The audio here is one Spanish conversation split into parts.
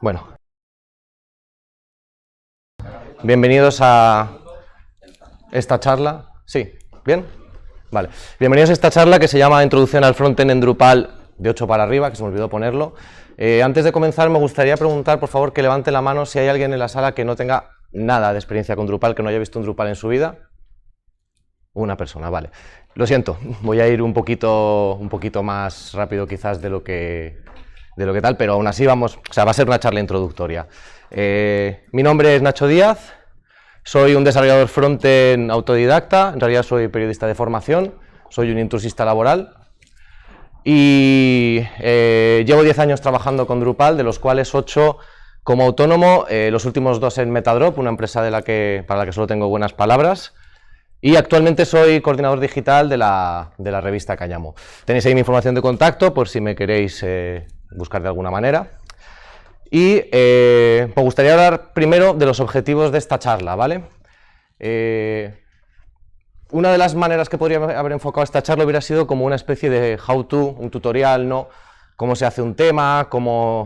Bueno, bienvenidos a esta charla. ¿Sí? ¿Bien? Vale. Bienvenidos a esta charla que se llama Introducción al Frontend en Drupal de 8 para arriba, que se me olvidó ponerlo. Antes de comenzar me gustaría preguntar, por favor, que levante la mano si hay alguien en la sala que no tenga nada de experiencia con Drupal, que no haya visto un Drupal en su vida. Una persona, vale. Lo siento, voy a ir un poquito más rápido quizás de lo que tal, pero aún así vamos, o sea, va a ser una charla introductoria. Mi nombre es Nacho Díaz, soy un desarrollador frontend autodidacta, en realidad soy periodista de formación, soy un intrusista laboral y llevo 10 años trabajando con Drupal, de los cuales 8 como autónomo, los últimos 2 en Metadrop, una empresa para la que solo tengo buenas palabras. Y actualmente soy coordinador digital de la revista Cáñamo. Tenéis ahí mi información de contacto por si me queréis buscar de alguna manera. Y me gustaría hablar primero de los objetivos de esta charla, ¿vale? Una de las maneras que podría haber enfocado esta charla hubiera sido como una especie de how-to, un tutorial, ¿no? Cómo se hace un tema,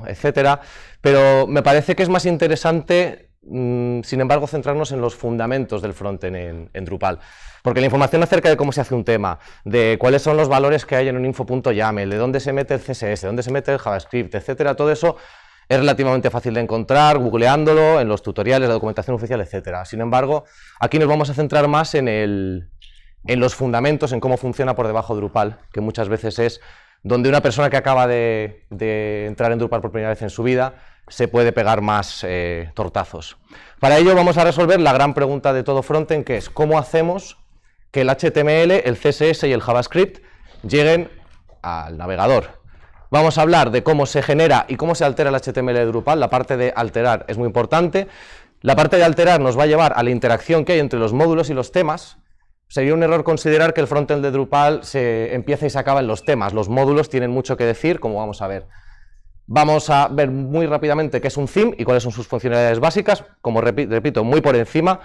etcétera. Pero me parece que es más interesante, sin embargo, centrarnos en los fundamentos del frontend en Drupal. Porque la información acerca de cómo se hace un tema, de cuáles son los valores que hay en un info.yaml, de dónde se mete el CSS, de dónde se mete el JavaScript, etcétera, todo eso es relativamente fácil de encontrar, googleándolo, en los tutoriales, la documentación oficial, etcétera. Sin embargo, aquí nos vamos a centrar más en los fundamentos, en cómo funciona por debajo Drupal, que muchas veces es donde una persona que acaba de entrar en Drupal por primera vez en su vida se puede pegar más tortazos. Para ello vamos a resolver la gran pregunta de todo frontend, que es ¿cómo hacemos que el HTML, el CSS y el JavaScript lleguen al navegador? Vamos a hablar de cómo se genera y cómo se altera el HTML de Drupal. La parte de alterar es muy importante. La parte de alterar nos va a llevar a la interacción que hay entre los módulos y los temas. Sería un error considerar que el frontend de Drupal se empieza y se acaba en los temas. Los módulos tienen mucho que decir, como vamos a ver. Vamos a ver muy rápidamente qué es un theme y cuáles son sus funcionalidades básicas, como repito, muy por encima,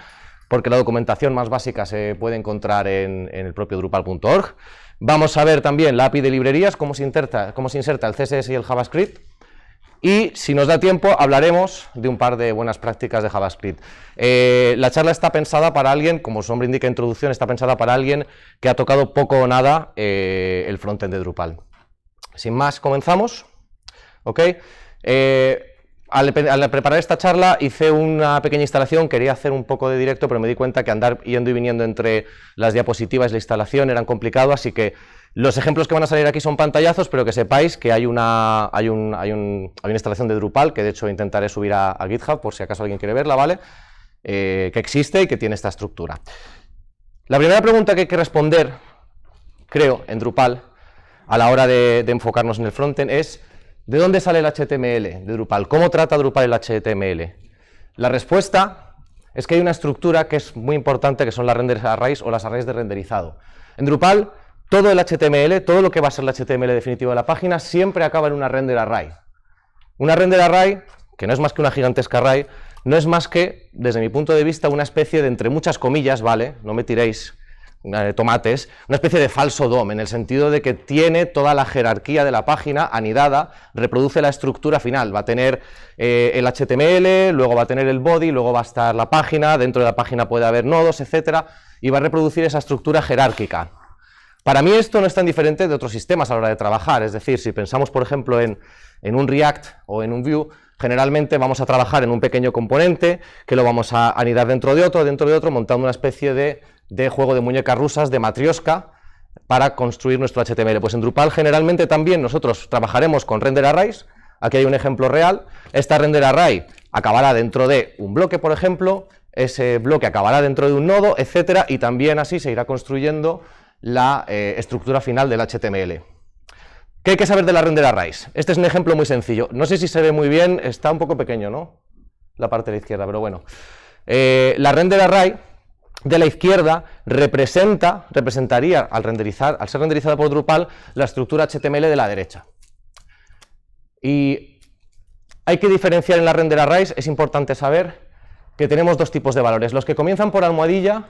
porque la documentación más básica se puede encontrar en el propio Drupal.org. Vamos a ver también la API de librerías, cómo se inserta el CSS y el JavaScript. Y si nos da tiempo hablaremos de un par de buenas prácticas de JavaScript. La charla está pensada para alguien, como su nombre indica, introducción, está pensada para alguien que ha tocado poco o nada el frontend de Drupal. Sin más, comenzamos. ¿Okay? Al preparar esta charla hice una pequeña instalación, quería hacer un poco de directo, pero me di cuenta que andar yendo y viniendo entre las diapositivas y la instalación eran complicado, así que los ejemplos que van a salir aquí son pantallazos, pero que sepáis que hay una instalación de Drupal, que de hecho intentaré subir a GitHub, por si acaso alguien quiere verla, ¿vale? Que existe y que tiene esta estructura. La primera pregunta que hay que responder, creo, en Drupal, a la hora de enfocarnos en el frontend, es ¿de dónde sale el HTML de Drupal? ¿Cómo trata Drupal el HTML? La respuesta es que hay una estructura que es muy importante, que son las render arrays o las arrays de renderizado. En Drupal, todo el HTML, todo lo que va a ser el HTML definitivo de la página, siempre acaba en una render array. Una render array, que no es más que una gigantesca array, no es más que, desde mi punto de vista, una especie de, entre muchas comillas, ¿vale? No me tiréis tomates, una especie de falso DOM, en el sentido de que tiene toda la jerarquía de la página anidada, reproduce la estructura final, va a tener el HTML, luego va a tener el body, luego va a estar la página, dentro de la página puede haber nodos, etcétera, y va a reproducir esa estructura jerárquica. Para mí esto no es tan diferente de otros sistemas a la hora de trabajar, es decir, si pensamos por ejemplo en un React o en un Vue, generalmente vamos a trabajar en un pequeño componente que lo vamos a anidar dentro de otro, montando una especie de juego de muñecas rusas, de matrioska, para construir nuestro HTML. Pues en Drupal generalmente también nosotros trabajaremos con render arrays. Aquí hay un ejemplo real. Esta render array acabará dentro de un bloque, por ejemplo, ese bloque acabará dentro de un nodo, etcétera, y también así se irá construyendo la estructura final del HTML. ¿Qué hay que saber de la render arrays? Este es un ejemplo muy sencillo. No sé si se ve muy bien, está un poco pequeño, ¿no? La parte de la izquierda, pero bueno. La render array de la izquierda representaría, al ser renderizada por Drupal, la estructura HTML de la derecha. Y hay que diferenciar en la render arrays, es importante saber que tenemos dos tipos de valores. Los que comienzan por almohadilla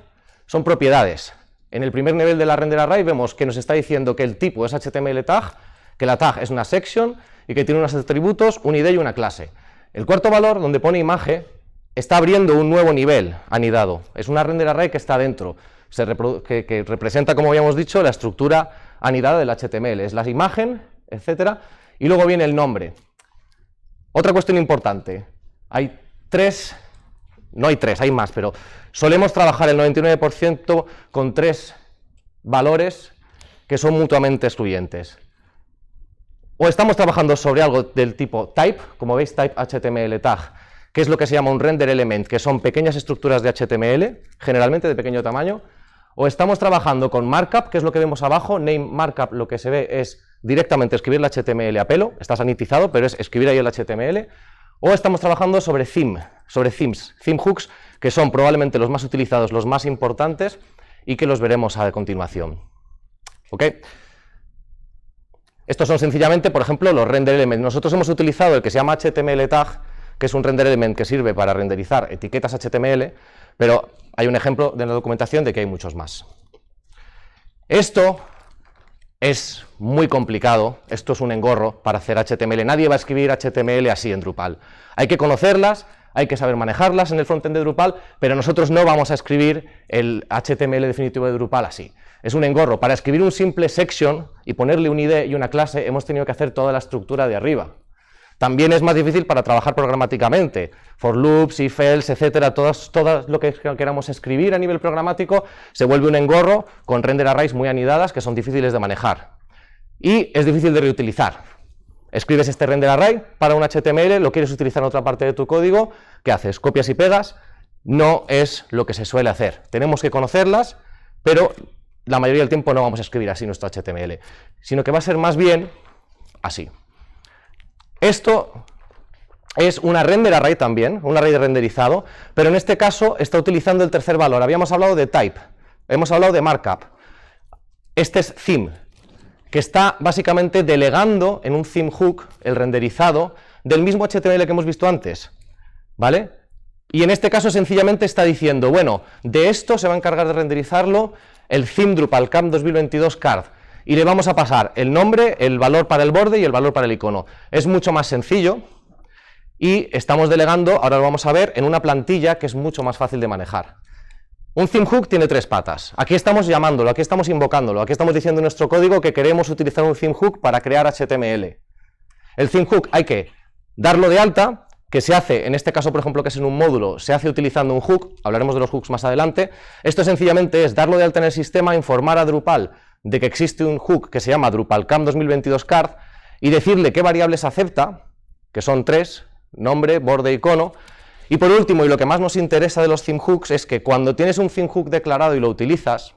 son propiedades. En el primer nivel de la render array vemos que nos está diciendo que el tipo es HTML tag, que la tag es una section y que tiene unos atributos, un ID y una clase. El cuarto valor, donde pone imagen, está abriendo un nuevo nivel anidado. Es una render array que está dentro, que representa, como habíamos dicho, la estructura anidada del HTML. Es la imagen, etcétera, y luego viene el nombre. Otra cuestión importante. Hay tres, no hay tres, hay más, pero solemos trabajar el 99% con tres valores que son mutuamente excluyentes. O estamos trabajando sobre algo del tipo type, como veis, type HTML tag, que es lo que se llama un render element, que son pequeñas estructuras de HTML, generalmente de pequeño tamaño, o estamos trabajando con markup, que es lo que vemos abajo. Name markup, lo que se ve es directamente escribir el HTML a pelo, está sanitizado, pero es escribir ahí el HTML, o estamos trabajando sobre themes, theme hooks, que son probablemente los más utilizados, los más importantes, y que los veremos a continuación. ¿Ok? Estos son sencillamente, por ejemplo, los render elements. Nosotros hemos utilizado el que se llama HTML tag, que es un render element que sirve para renderizar etiquetas HTML, pero hay un ejemplo de la documentación de que hay muchos más. Esto es muy complicado, esto es un engorro para hacer HTML. Nadie va a escribir HTML así en Drupal. Hay que conocerlas, hay que saber manejarlas en el frontend de Drupal, pero nosotros no vamos a escribir el HTML definitivo de Drupal así. Es un engorro. Para escribir un simple section y ponerle un ID y una clase, hemos tenido que hacer toda la estructura de arriba. También es más difícil para trabajar programáticamente. For loops, if else, etcétera, todo lo que queramos escribir a nivel programático se vuelve un engorro con render arrays muy anidadas que son difíciles de manejar. Y es difícil de reutilizar. Escribes este render array para un HTML, lo quieres utilizar en otra parte de tu código, ¿qué haces? Copias y pegas. No es lo que se suele hacer. Tenemos que conocerlas, pero la mayoría del tiempo no vamos a escribir así nuestro HTML, sino que va a ser más bien así. Esto es una render array también, un array de renderizado, pero en este caso está utilizando el tercer valor. Habíamos hablado de type, hemos hablado de markup. Este es theme, que está básicamente delegando en un theme hook el renderizado del mismo HTML que hemos visto antes, ¿vale? Y en este caso sencillamente está diciendo, bueno, de esto se va a encargar de renderizarlo el theme DrupalCamp 2022 card, y le vamos a pasar el nombre, el valor para el borde y el valor para el icono. Es mucho más sencillo y estamos delegando, ahora lo vamos a ver, en una plantilla que es mucho más fácil de manejar. Un theme hook tiene tres patas. Aquí estamos llamándolo, aquí estamos invocándolo, aquí estamos diciendo en nuestro código que queremos utilizar un theme hook para crear HTML. El theme hook hay que darlo de alta, que se hace, en este caso por ejemplo que es en un módulo, se hace utilizando un hook, hablaremos de los hooks más adelante. Esto sencillamente es darlo de alta en el sistema, informar a Drupal de que existe un hook que se llama DrupalCamp 2022 card y decirle qué variables acepta, que son tres, nombre, borde, icono. Y por último, y lo que más nos interesa de los theme hooks, es que cuando tienes un theme hook declarado y lo utilizas,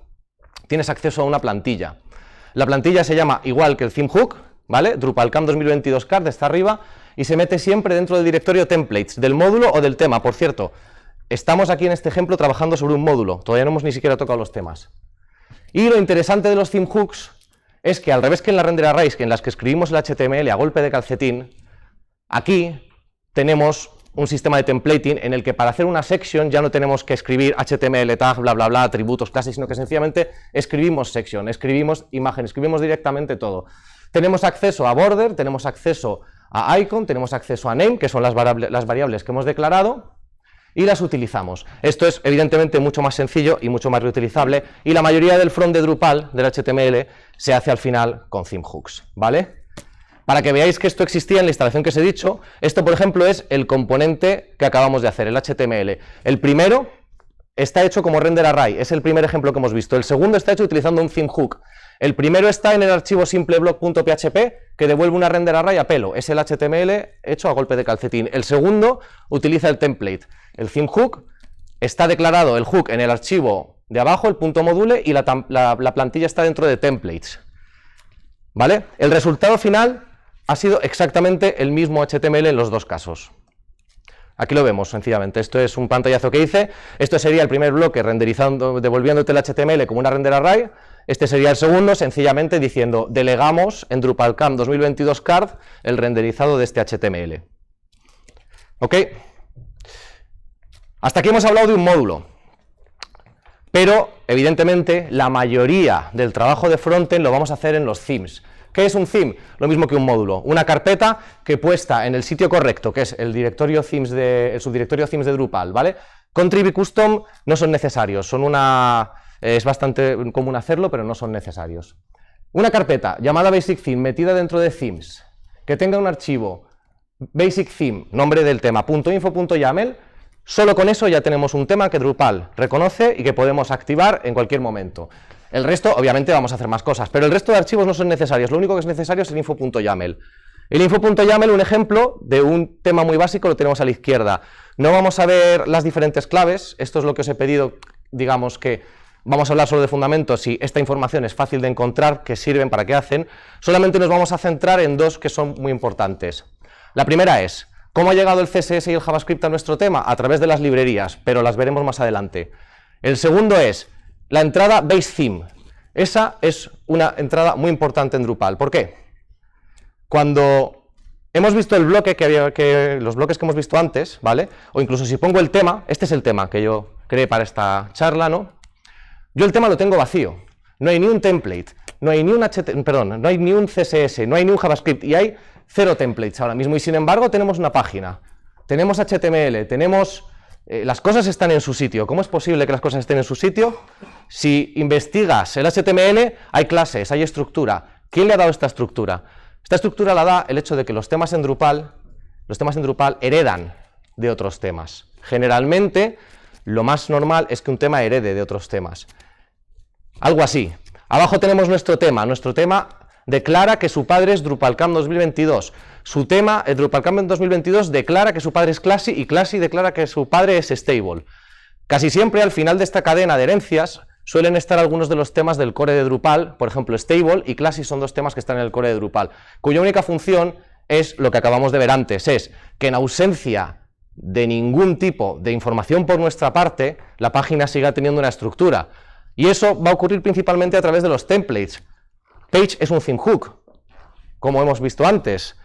tienes acceso a una plantilla. La plantilla se llama igual que el theme hook, ¿vale? DrupalCamp 2022 card está arriba y se mete siempre dentro del directorio templates, del módulo o del tema. Por cierto, estamos aquí en este ejemplo trabajando sobre un módulo, todavía no hemos ni siquiera tocado los temas. Y lo interesante de los theme hooks es que al revés que en la render arrays, en las que escribimos el HTML a golpe de calcetín, aquí tenemos un sistema de templating en el que para hacer una section ya no tenemos que escribir HTML tag, bla, bla, bla, atributos, clases, sino que sencillamente escribimos section, escribimos imagen, escribimos directamente todo. Tenemos acceso a border, tenemos acceso a icon, tenemos acceso a name, que son las variables que hemos declarado, y las utilizamos. Esto es evidentemente mucho más sencillo y mucho más reutilizable, y la mayoría del front de Drupal, del HTML, se hace al final con theme hooks, ¿vale? Para que veáis que esto existía en la instalación que os he dicho, esto por ejemplo es el componente que acabamos de hacer, el HTML. El primero está hecho como render array, es el primer ejemplo que hemos visto. El segundo está hecho utilizando un theme hook. El primero está en el archivo simpleblog.php, que devuelve una render array a pelo, es el HTML hecho a golpe de calcetín. El segundo utiliza el template. El theme hook está declarado el hook en el archivo de abajo, el punto module, y la plantilla está dentro de templates. ¿Vale? El resultado final ha sido exactamente el mismo HTML en los dos casos. Aquí lo vemos sencillamente, esto es un pantallazo que hice, esto sería el primer bloque renderizando, devolviéndote el HTML como una render array, este sería el segundo sencillamente diciendo delegamos en DrupalCamp 2022 card el renderizado de este HTML. ¿Ok? Hasta aquí hemos hablado de un módulo, pero evidentemente la mayoría del trabajo de frontend lo vamos a hacer en los themes. ¿Qué es un theme? Lo mismo que un módulo, una carpeta que puesta en el sitio correcto, que es el directorio themes el subdirectorio themes de Drupal, ¿vale? Contrib y custom no son necesarios, es bastante común hacerlo, pero no son necesarios. Una carpeta llamada basic theme metida dentro de themes, que tenga un archivo basic theme, nombre del tema, .info.yaml, solo con eso ya tenemos un tema que Drupal reconoce y que podemos activar en cualquier momento. El resto, obviamente, vamos a hacer más cosas, pero el resto de archivos no son necesarios, lo único que es necesario es el info.yaml. El info.yaml, un ejemplo de un tema muy básico, lo tenemos a la izquierda. No vamos a ver las diferentes claves, esto es lo que os he pedido, digamos que vamos a hablar solo de fundamentos y esta información es fácil de encontrar, qué sirven, para qué hacen. Solamente nos vamos a centrar en dos que son muy importantes. La primera es, ¿cómo ha llegado el CSS y el JavaScript a nuestro tema? A través de las librerías, pero las veremos más adelante. El segundo es la entrada base theme. Esa es una entrada muy importante en Drupal. ¿Por qué? Cuando hemos visto el bloque los bloques que hemos visto antes, ¿vale? O incluso si pongo el tema, este es el tema que yo creé para esta charla, ¿no? Yo el tema lo tengo vacío. No hay ni un template, no hay ni un no hay ni un CSS, no hay ni un JavaScript y hay 0 templates ahora mismo. Y sin embargo tenemos una página, tenemos HTML, tenemos las cosas están en su sitio. ¿Cómo es posible que las cosas estén en su sitio? Si investigas el HTML, hay clases, hay estructura. ¿Quién le ha dado esta estructura? Esta estructura la da el hecho de que los temas en Drupal heredan de otros temas. Generalmente, lo más normal es que un tema herede de otros temas. Algo así. Abajo tenemos nuestro tema. Nuestro tema declara que su padre es DrupalCamp 2022. Su tema, el DrupalCamp 2022, declara que su padre es Classy y Classy declara que su padre es Stable. Casi siempre al final de esta cadena de herencias suelen estar algunos de los temas del core de Drupal, por ejemplo Stable y Classy son dos temas que están en el core de Drupal, cuya única función es lo que acabamos de ver antes, es que en ausencia de ningún tipo de información por nuestra parte, la página siga teniendo una estructura. Y eso va a ocurrir principalmente a través de los templates. Page es un theme hook, como hemos visto antes.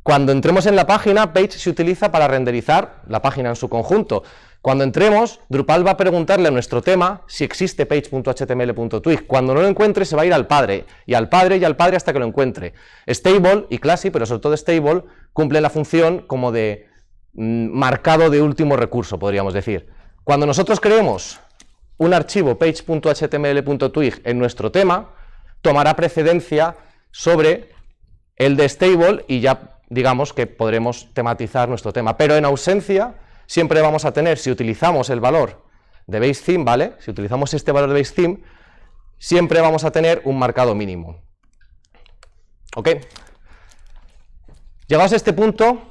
Cuando entremos en la página, Page se utiliza para renderizar la página en su conjunto. Cuando entremos, Drupal va a preguntarle a nuestro tema si existe page.html.twig. Cuando no lo encuentre, se va a ir al padre, y al padre hasta que lo encuentre. Stable y Classy, pero sobre todo Stable, cumplen la función como de marcado de último recurso, podríamos decir. Cuando nosotros creemos un archivo page.html.twig en nuestro tema, tomará precedencia sobre el de Stable y ya digamos que podremos tematizar nuestro tema. Pero en ausencia siempre vamos a tener, si utilizamos el valor de base theme, ¿vale? Si utilizamos este valor de base theme, siempre vamos a tener un marcado mínimo. ¿Ok? Llegados a este punto,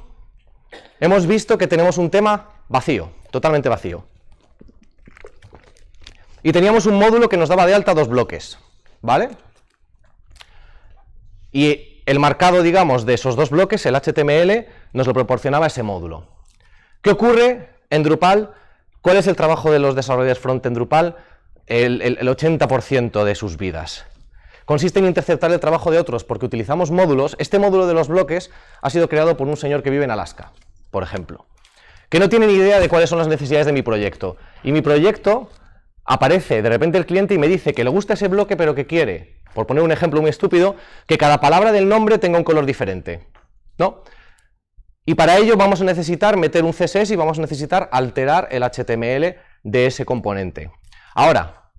hemos visto que tenemos un tema vacío, totalmente vacío. Y teníamos un módulo que nos daba de alta dos bloques, ¿vale? Y el marcado, digamos, de esos dos bloques, el HTML, nos lo proporcionaba ese módulo. ¿Qué ocurre en Drupal? ¿Cuál es el trabajo de los desarrolladores front en Drupal? El 80% de sus vidas. Consiste en interceptar el trabajo de otros, porque utilizamos módulos. Este módulo de los bloques ha sido creado por un señor que vive en Alaska, por ejemplo, que no tiene ni idea de cuáles son las necesidades de mi proyecto. Y mi proyecto aparece de repente el cliente y me dice que le gusta ese bloque, pero que quiere, por poner un ejemplo muy estúpido, que cada palabra del nombre tenga un color diferente, ¿no? Y para ello vamos a necesitar meter un CSS y vamos a necesitar alterar el HTML de ese componente. Ahora,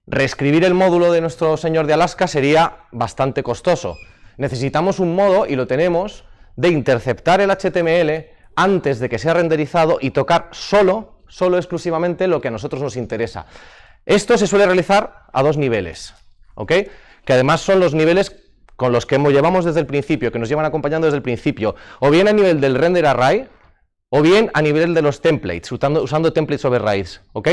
reescribir el módulo de nuestro señor de Alaska sería bastante costoso. Necesitamos un modo, y lo tenemos, de interceptar el HTML antes de que sea renderizado y tocar solo exclusivamente lo que a nosotros nos interesa. Esto se suele realizar a dos niveles, ¿ok? Que además son los niveles con los que llevamos desde el principio, que nos llevan acompañando desde el principio, o bien a nivel del render array, o bien a nivel de los templates, usando templates overrides, ¿ok?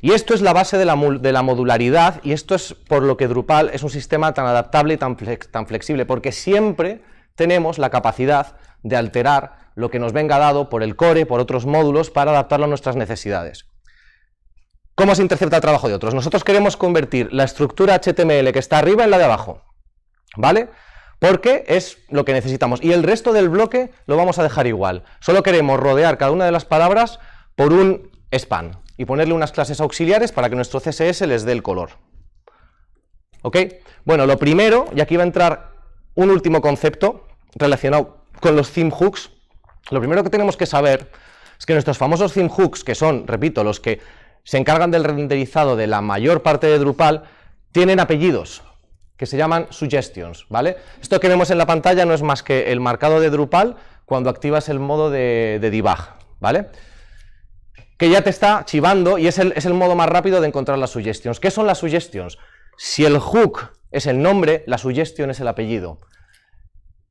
Y esto es la base de la modularidad, y esto es por lo que Drupal es un sistema tan adaptable y tan flexible, porque siempre tenemos la capacidad de alterar lo que nos venga dado por el core, por otros módulos, para adaptarlo a nuestras necesidades. ¿Cómo se intercepta el trabajo de otros? Nosotros queremos convertir la estructura HTML que está arriba en la de abajo, ¿vale? Porque es lo que necesitamos. Y el resto del bloque lo vamos a dejar igual. Solo queremos rodear cada una de las palabras por un span y ponerle unas clases auxiliares para que nuestro CSS les dé el color. ¿Ok? Bueno, lo primero, y aquí va a entrar un último concepto relacionado con los theme hooks. Lo primero que tenemos que saber es que nuestros famosos theme hooks, que son, repito, los que se encargan del renderizado de la mayor parte de Drupal, tienen apellidos que se llaman suggestions, ¿vale? Esto que vemos en la pantalla no es más que el marcado de Drupal cuando activas el modo de debug, ¿vale? Que ya te está chivando y es el modo más rápido de encontrar las suggestions. ¿Qué son las suggestions? Si el hook es el nombre, la suggestion es el apellido.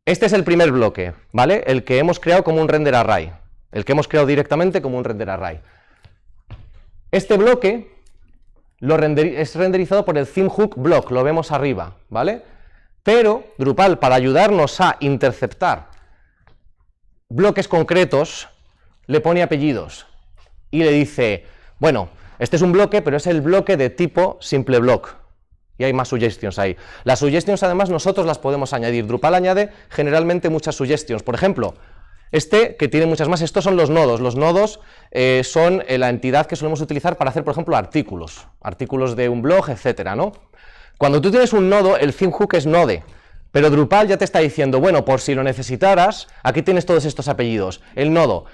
Este es el primer bloque, ¿vale? El que hemos creado como un render array, el que hemos creado directamente como un render array. Este bloque es renderizado por el theme hook block, lo vemos arriba, ¿vale? Pero Drupal, para ayudarnos a interceptar bloques concretos, le pone apellidos y le dice, bueno, este es un bloque, pero es el bloque de tipo simple block. Y hay más suggestions ahí. Las suggestions, además, nosotros las podemos añadir. Drupal añade generalmente muchas suggestions. Por ejemplo, este, que tiene muchas más, estos son los nodos. Los nodos son la entidad que solemos utilizar para hacer, por ejemplo, artículos de un blog, etcétera, ¿no? Cuando tú tienes un nodo, el theme hook es node, pero Drupal ya te está diciendo, bueno, por si lo necesitaras, aquí tienes todos estos apellidos. El nodo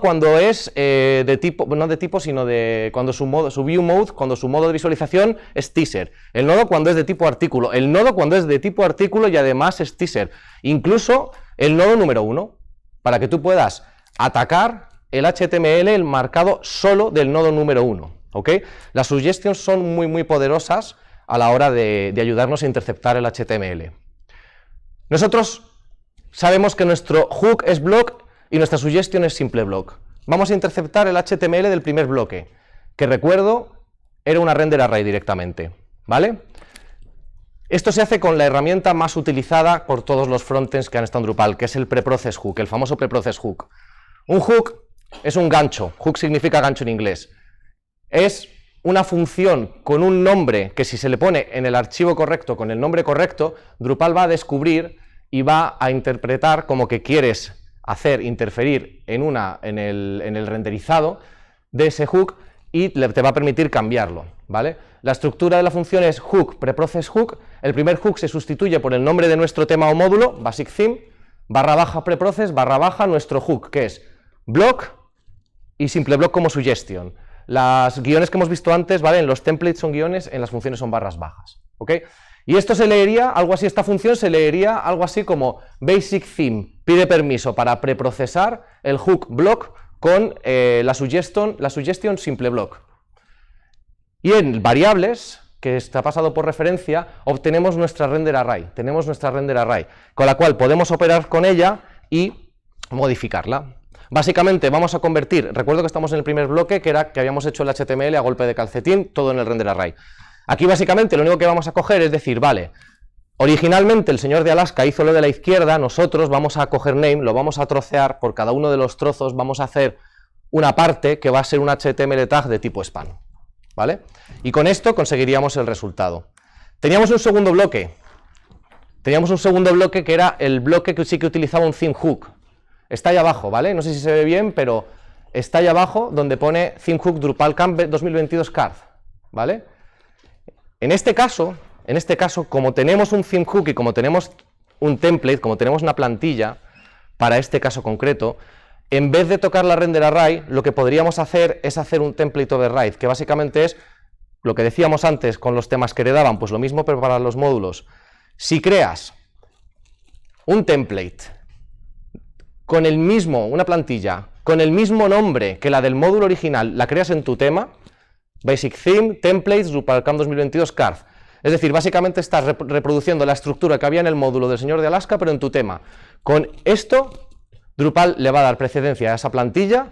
cuando es de tipo, no de tipo, sino de cuando su view mode, cuando su modo de visualización es teaser. El nodo cuando es de tipo artículo. El nodo cuando es de tipo artículo y además es teaser. Incluso el nodo número 1, para que tú puedas atacar el HTML, el marcado solo del nodo número 1. ¿Ok? Las suggestions son muy poderosas a la hora de ayudarnos a interceptar el HTML. Nosotros sabemos que nuestro hook es block y nuestra suggestion es simple block. Vamos a interceptar el HTML del primer bloque, que recuerdo era una render array directamente, ¿vale? Esto se hace con la herramienta más utilizada por todos los frontends que han estado en Drupal, que es el preprocess hook, el famoso preprocess hook. Un hook es un gancho, hook significa gancho en inglés. Es una función con un nombre que si se le pone en el archivo correcto, con el nombre correcto, Drupal va a descubrir y va a interpretar como que quieres interferir en el renderizado de ese hook y te va a permitir cambiarlo, ¿vale? La estructura de la función es hook, preprocess hook. El primer hook se sustituye por el nombre de nuestro tema o módulo, basic theme, / preprocess, / nuestro hook, que es block y simple block como suggestion. Las guiones que hemos visto antes, ¿vale? En los templates son guiones, en las funciones son barras bajas, ¿ok? Y esto se leería, algo así, esta función se leería algo así como basic theme pide permiso para preprocesar el hook block con la suggestion simple block. Y en variables, que está pasado por referencia, obtenemos nuestra render array, con la cual podemos operar con ella y modificarla. Básicamente vamos a convertir, recuerdo que estamos en el primer bloque, que era que habíamos hecho el HTML a golpe de calcetín, todo en el render array. Aquí básicamente lo único que vamos a coger es decir, vale, originalmente el señor de Alaska hizo lo de la izquierda, nosotros vamos a coger name, lo vamos a trocear, por cada uno de los trozos vamos a hacer una parte que va a ser un HTML tag de tipo span, ¿vale? Y con esto conseguiríamos el resultado. Teníamos un segundo bloque que era el bloque que sí que utilizaba un theme hook. Está ahí abajo, ¿vale? No sé si se ve bien, pero está ahí abajo donde pone theme hook Drupal Camp 2022 card, ¿vale? En este caso, como tenemos un theme hook y como tenemos un template, como tenemos una plantilla, para este caso concreto, en vez de tocar la render array, lo que podríamos hacer es hacer un template override, que básicamente es lo que decíamos antes con los temas que heredaban, pues lo mismo pero para los módulos. Si creas un template con el mismo, una plantilla, con el mismo nombre que la del módulo original, la creas en tu tema, Basic Theme, Templates, DrupalCamp 2022 card. Es decir, básicamente estás reproduciendo la estructura que había en el módulo del señor de Alaska, pero en tu tema. Con esto, Drupal le va a dar precedencia a esa plantilla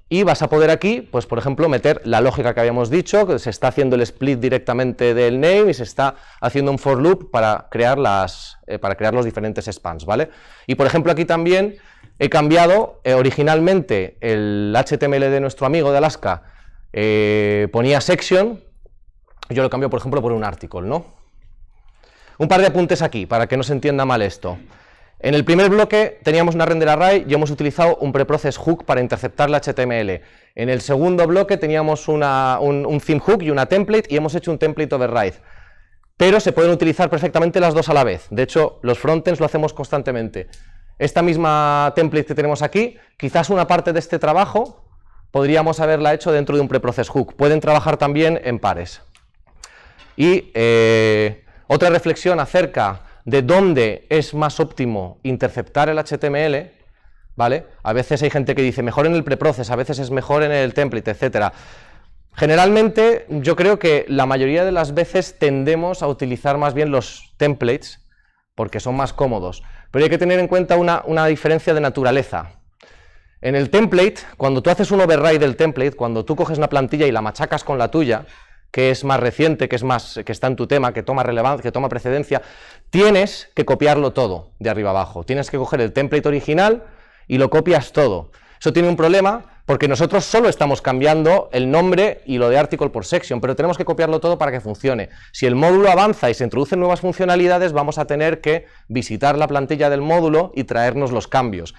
y vas a poder aquí, pues por ejemplo, meter la lógica que habíamos dicho, que se está haciendo el split directamente del name y se está haciendo un for loop para crear los diferentes spans, ¿vale? Y por ejemplo, aquí también he cambiado, originalmente el HTML de nuestro amigo de Alaska ponía section, yo lo cambio por ejemplo por un article, ¿no? Un par de apuntes aquí, para que no se entienda mal esto. En el primer bloque teníamos una render array y hemos utilizado un preprocess hook para interceptar la HTML. En el segundo bloque teníamos un theme hook y una template y hemos hecho un template override. pero se pueden utilizar perfectamente las dos a la vez. De hecho, los frontends lo hacemos constantemente. Esta misma template que tenemos aquí, quizás una parte de este trabajo podríamos haberla hecho dentro de un preprocess hook. Pueden trabajar también en pares. Y otra reflexión acerca de dónde es más óptimo interceptar el HTML, ¿vale? A veces hay gente que dice mejor en el preprocess, a veces es mejor en el template, etc. Generalmente yo creo que la mayoría de las veces tendemos a utilizar más bien los templates porque son más cómodos, pero hay que tener en cuenta una diferencia de naturaleza. En el template, cuando tú haces un override del template, cuando tú coges una plantilla y la machacas con la tuya, que es más reciente, que está en tu tema, que toma relevancia, que toma precedencia, tienes que copiarlo todo de arriba abajo. Tienes que coger el template original y lo copias todo. Eso tiene un problema porque nosotros solo estamos cambiando el nombre y lo de article por section, pero tenemos que copiarlo todo para que funcione. Si el módulo avanza y se introducen nuevas funcionalidades, vamos a tener que visitar la plantilla del módulo y traernos los cambios.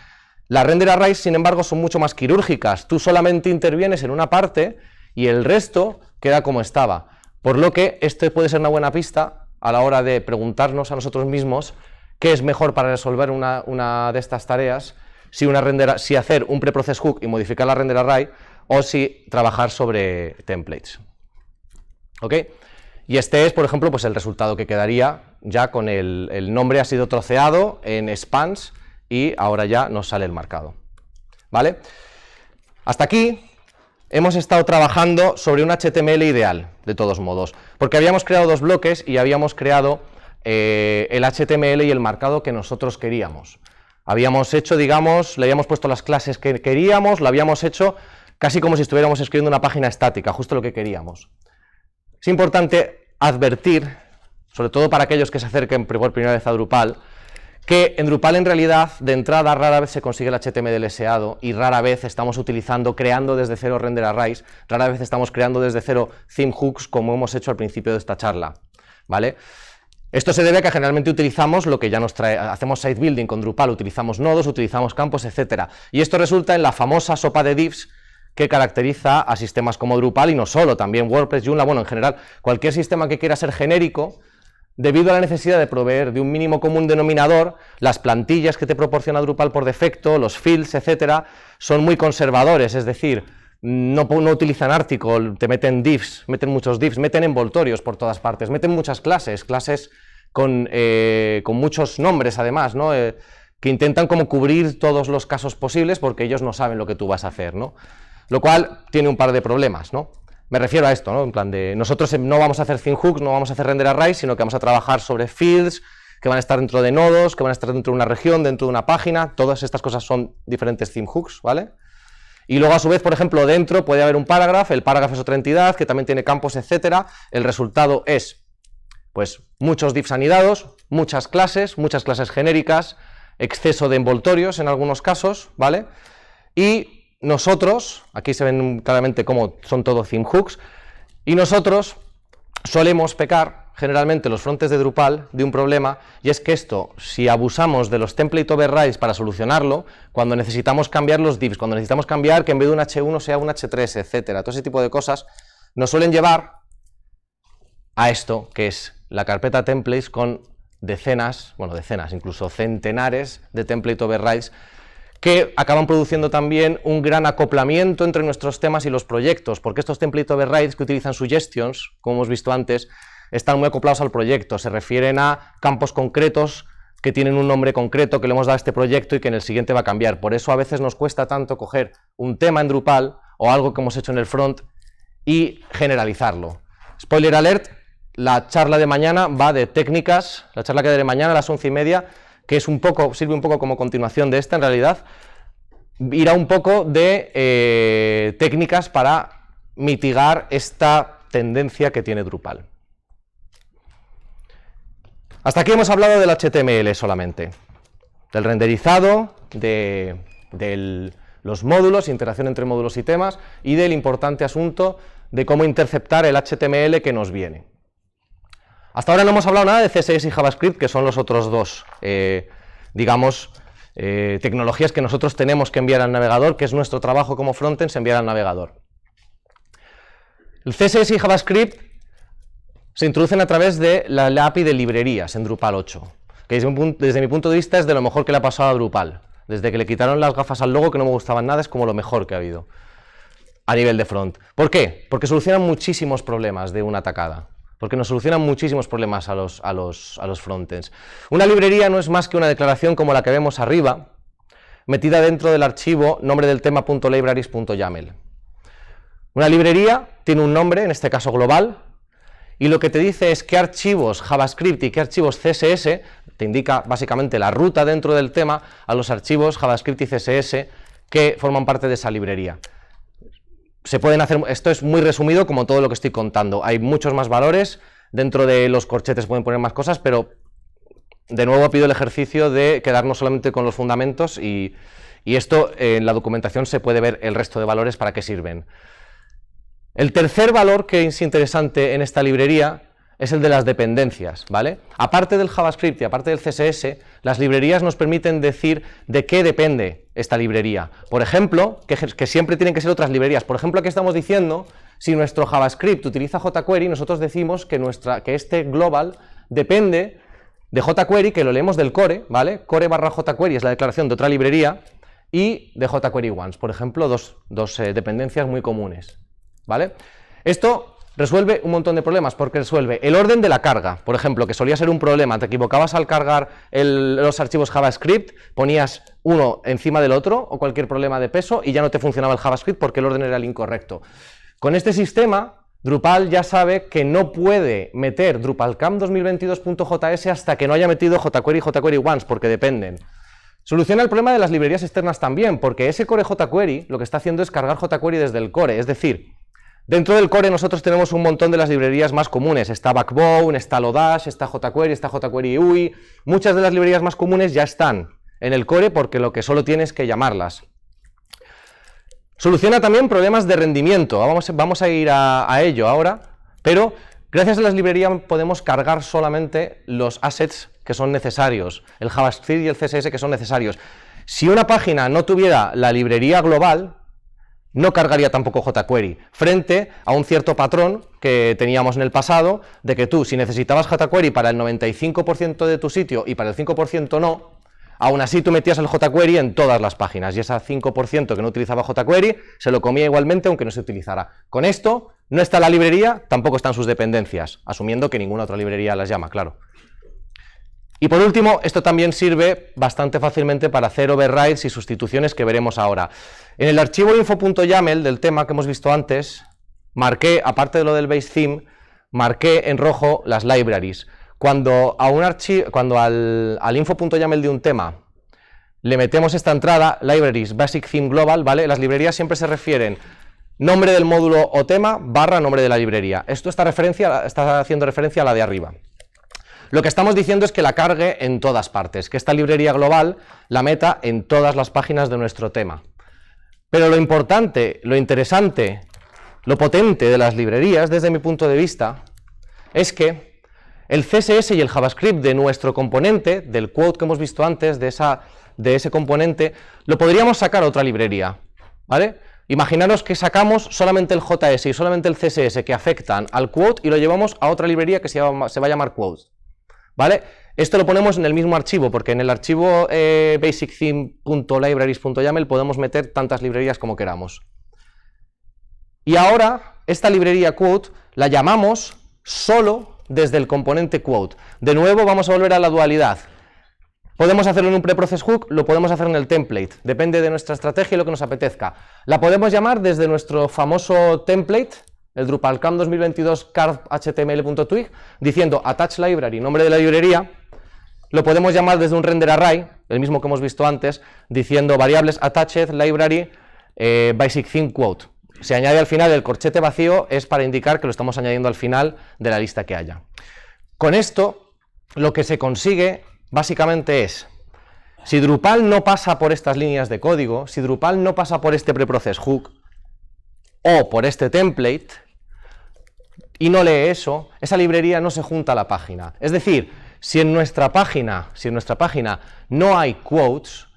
Las render arrays, sin embargo, son mucho más quirúrgicas. Tú solamente intervienes en una parte y el resto queda como estaba, por lo que esto puede ser una buena pista a la hora de preguntarnos a nosotros mismos qué es mejor para resolver una de estas tareas, si hacer un preprocess hook y modificar la render array o si trabajar sobre templates. ¿Ok? Y este es, por ejemplo, pues el resultado que quedaría ya con el nombre ha sido troceado en spans y ahora ya nos sale el marcado. ¿Vale? Hasta aquí hemos estado trabajando sobre un HTML ideal, de todos modos, porque habíamos creado dos bloques y habíamos creado el HTML y el marcado que nosotros queríamos. Habíamos hecho, digamos, le habíamos puesto las clases que queríamos, lo habíamos hecho casi como si estuviéramos escribiendo una página estática, justo lo que queríamos. Es importante advertir, sobre todo para aquellos que se acerquen por primera vez a Drupal, que en Drupal en realidad de entrada rara vez se consigue el HTML deseado y rara vez estamos creando desde cero render arrays, rara vez estamos creando desde cero theme hooks como hemos hecho al principio de esta charla, ¿vale? Esto se debe a que generalmente utilizamos lo que ya nos trae, hacemos site building con Drupal, utilizamos nodos, utilizamos campos, etc. Y esto resulta en la famosa sopa de divs que caracteriza a sistemas como Drupal y no solo, también WordPress, Joomla, bueno, en general, cualquier sistema que quiera ser genérico, debido a la necesidad de proveer de un mínimo común denominador, las plantillas que te proporciona Drupal por defecto, los fields, etcétera, son muy conservadores, es decir, no utilizan article, te meten divs, meten muchos divs, meten envoltorios por todas partes, meten muchas clases con muchos nombres además, ¿no? Que intentan como cubrir todos los casos posibles porque ellos no saben lo que tú vas a hacer, ¿no? Lo cual tiene un par de problemas, ¿no? Me refiero a esto, ¿no? En plan de, nosotros no vamos a hacer theme hooks, no vamos a hacer render arrays, sino que vamos a trabajar sobre fields, que van a estar dentro de nodos, que van a estar dentro de una región, dentro de una página, todas estas cosas son diferentes theme hooks, ¿vale? Y luego a su vez, por ejemplo, dentro puede haber un parágrafo, el parágrafo es otra entidad que también tiene campos, etcétera. El resultado es, pues, muchos divs anidados, muchas clases genéricas, exceso de envoltorios en algunos casos, ¿vale? Y nosotros, aquí se ven claramente cómo son todo theme hooks, y nosotros solemos pecar, generalmente los frontes de Drupal, de un problema, y es que esto, si abusamos de los template overrides para solucionarlo, cuando necesitamos cambiar los divs, cuando necesitamos cambiar que en vez de un H1 sea un H3, etcétera, todo ese tipo de cosas, nos suelen llevar a esto, que es la carpeta templates con decenas, incluso centenares de template overrides, que acaban produciendo también un gran acoplamiento entre nuestros temas y los proyectos, porque estos template overrides que utilizan suggestions, como hemos visto antes, están muy acoplados al proyecto, se refieren a campos concretos que tienen un nombre concreto que le hemos dado a este proyecto y que en el siguiente va a cambiar. Por eso a veces nos cuesta tanto coger un tema en Drupal o algo que hemos hecho en el front y generalizarlo. Spoiler alert, la charla de mañana va de técnicas, la charla que daré mañana a las 11:30, que es sirve un poco como continuación de esta en realidad, irá un poco de técnicas para mitigar esta tendencia que tiene Drupal. Hasta aquí hemos hablado del HTML solamente, del renderizado, de los módulos, interacción entre módulos y temas, y del importante asunto de cómo interceptar el HTML que nos viene. Hasta ahora no hemos hablado nada de CSS y JavaScript, que son los otros dos, tecnologías que nosotros tenemos que enviar al navegador, que es nuestro trabajo como frontends enviar al navegador. El CSS y JavaScript se introducen a través de la API de librerías en Drupal 8, que desde mi punto de vista es de lo mejor que le ha pasado a Drupal. Desde que le quitaron las gafas al logo, que no me gustaban nada, es como lo mejor que ha habido a nivel de front. ¿Por qué? Porque solucionan muchísimos problemas de una tacada. Porque nos solucionan muchísimos problemas a los frontends. Una librería no es más que una declaración como la que vemos arriba, metida dentro del archivo nombre del tema.libraries.yaml. Una librería tiene un nombre, en este caso global, y lo que te dice es qué archivos JavaScript y qué archivos CSS, te indica básicamente la ruta dentro del tema a los archivos JavaScript y CSS que forman parte de esa librería. Se pueden hacer, esto es muy resumido como todo lo que estoy contando, hay muchos más valores, dentro de los corchetes pueden poner más cosas, pero de nuevo pido el ejercicio de quedarnos solamente con los fundamentos y esto en la documentación se puede ver el resto de valores para qué sirven. El tercer valor que es interesante en esta librería es el de las dependencias, ¿vale? Aparte del JavaScript y aparte del CSS, las librerías nos permiten decir de qué depende esta librería. Por ejemplo, que siempre tienen que ser otras librerías. Por ejemplo, aquí estamos diciendo, si nuestro JavaScript utiliza jQuery, nosotros decimos que este global depende de jQuery, que lo leemos del core, ¿vale? Core barra jQuery es la declaración de otra librería, y de jQuery once, por ejemplo, dos dependencias muy comunes, ¿vale? Esto resuelve un montón de problemas, porque resuelve el orden de la carga, por ejemplo, que solía ser un problema, te equivocabas al cargar los archivos JavaScript, ponías uno encima del otro, o cualquier problema de peso, y ya no te funcionaba el JavaScript porque el orden era el incorrecto. Con este sistema, Drupal ya sabe que no puede meter DrupalCamp 2022.js hasta que no haya metido jQuery y jQuery once, porque dependen. Soluciona el problema de las librerías externas también, porque ese core jQuery lo que está haciendo es cargar jQuery desde el core, es decir, dentro del core nosotros tenemos un montón de las librerías más comunes, está Backbone, está Lodash, está jQuery, está jQuery UI, muchas de las librerías más comunes ya están en el core porque lo que solo tienes que llamarlas. Soluciona también problemas de rendimiento, vamos a ir a ello ahora, pero gracias a las librerías podemos cargar solamente los assets que son necesarios, el JavaScript y el CSS que son necesarios. Si una página no tuviera la librería global, no cargaría tampoco jQuery, frente a un cierto patrón que teníamos en el pasado, de que tú, si necesitabas jQuery para el 95% de tu sitio y para el 5% no, aún así tú metías el jQuery en todas las páginas, y ese 5% que no utilizaba jQuery se lo comía igualmente aunque no se utilizara. Con esto, no está la librería, tampoco están sus dependencias, asumiendo que ninguna otra librería las llama, claro. Y por último, esto también sirve bastante fácilmente para hacer overrides y sustituciones que veremos ahora. En el archivo info.yaml del tema que hemos visto antes, marqué, aparte de lo del base theme, marqué en rojo las libraries. Cuando al info.yaml de un tema le metemos esta entrada, libraries basic theme global, ¿vale? Las librerías siempre se refieren nombre del módulo o tema barra nombre de la librería. Esto está haciendo referencia a la de arriba. Lo que estamos diciendo es que la cargue en todas partes, que esta librería global la meta en todas las páginas de nuestro tema. Pero lo importante, lo interesante, lo potente de las librerías, desde mi punto de vista, es que el CSS y el JavaScript de nuestro componente, del quote que hemos visto antes, de ese componente, lo podríamos sacar a otra librería, ¿vale? Imaginaros que sacamos solamente el JS y solamente el CSS que afectan al quote y lo llevamos a otra librería que se va a llamar quote, ¿vale? Esto lo ponemos en el mismo archivo, porque en el archivo basictheme.libraries.yaml podemos meter tantas librerías como queramos. Y ahora, esta librería quote la llamamos solo desde el componente quote. De nuevo vamos a volver a la dualidad. Podemos hacerlo en un preprocess hook, lo podemos hacer en el template, depende de nuestra estrategia y lo que nos apetezca. La podemos llamar desde nuestro famoso template, el DrupalCamp 2022 carb.html.twig, diciendo attach library, nombre de la librería. Lo podemos llamar desde un render array, el mismo que hemos visto antes, diciendo variables attached library basic theme quote. Se añade al final el corchete vacío, es para indicar que lo estamos añadiendo al final de la lista que haya. Con esto, lo que se consigue básicamente es, si Drupal no pasa por estas líneas de código, si Drupal no pasa por este preprocess hook o por este template y no lee eso, esa librería no se junta a la página. Es decir, si en nuestra página no hay quotes,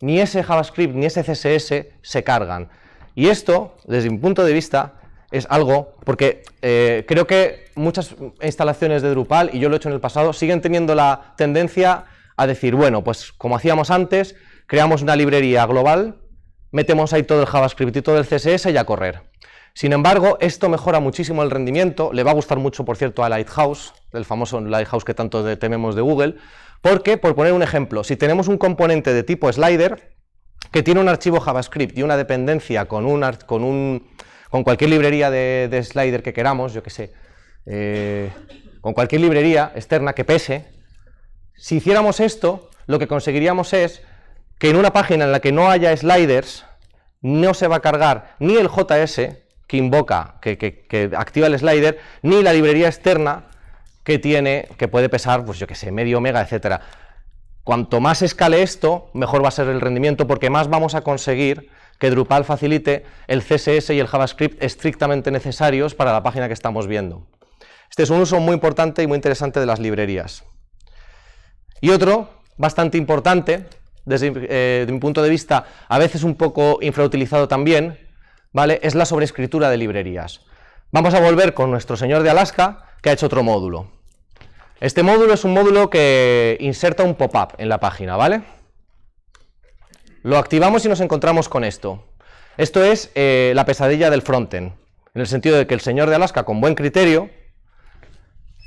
ni ese JavaScript ni ese CSS se cargan. Y esto, desde mi punto de vista, es algo, porque creo que muchas instalaciones de Drupal, y yo lo he hecho en el pasado, siguen teniendo la tendencia a decir, bueno, pues como hacíamos antes, creamos una librería global, metemos ahí todo el JavaScript y todo el CSS y a correr. Sin embargo, esto mejora muchísimo el rendimiento, le va a gustar mucho, por cierto, a Lighthouse, el famoso Lighthouse que tanto tememos de Google, porque, por poner un ejemplo, si tenemos un componente de tipo slider que tiene un archivo JavaScript y una dependencia con cualquier librería de slider que queramos, yo que sé, con cualquier librería externa que pese, si hiciéramos esto, lo que conseguiríamos es que en una página en la que no haya sliders, no se va a cargar ni el JS que invoca, que activa el slider, ni la librería externa que puede pesar, pues yo que sé, medio mega, etcétera. Cuanto más escale esto, mejor va a ser el rendimiento, porque más vamos a conseguir que Drupal facilite el CSS y el JavaScript estrictamente necesarios para la página que estamos viendo. Este es un uso muy importante y muy interesante de las librerías. Y otro, bastante importante, desde mi punto de vista, a veces un poco infrautilizado también, ¿vale?, es la sobreescritura de librerías. Vamos a volver con nuestro señor de Alaska, que ha hecho otro módulo. Este módulo es un módulo que inserta un pop-up en la página, ¿vale? Lo activamos y nos encontramos con esto. Esto es la pesadilla del frontend, en el sentido de que el señor de Alaska, con buen criterio,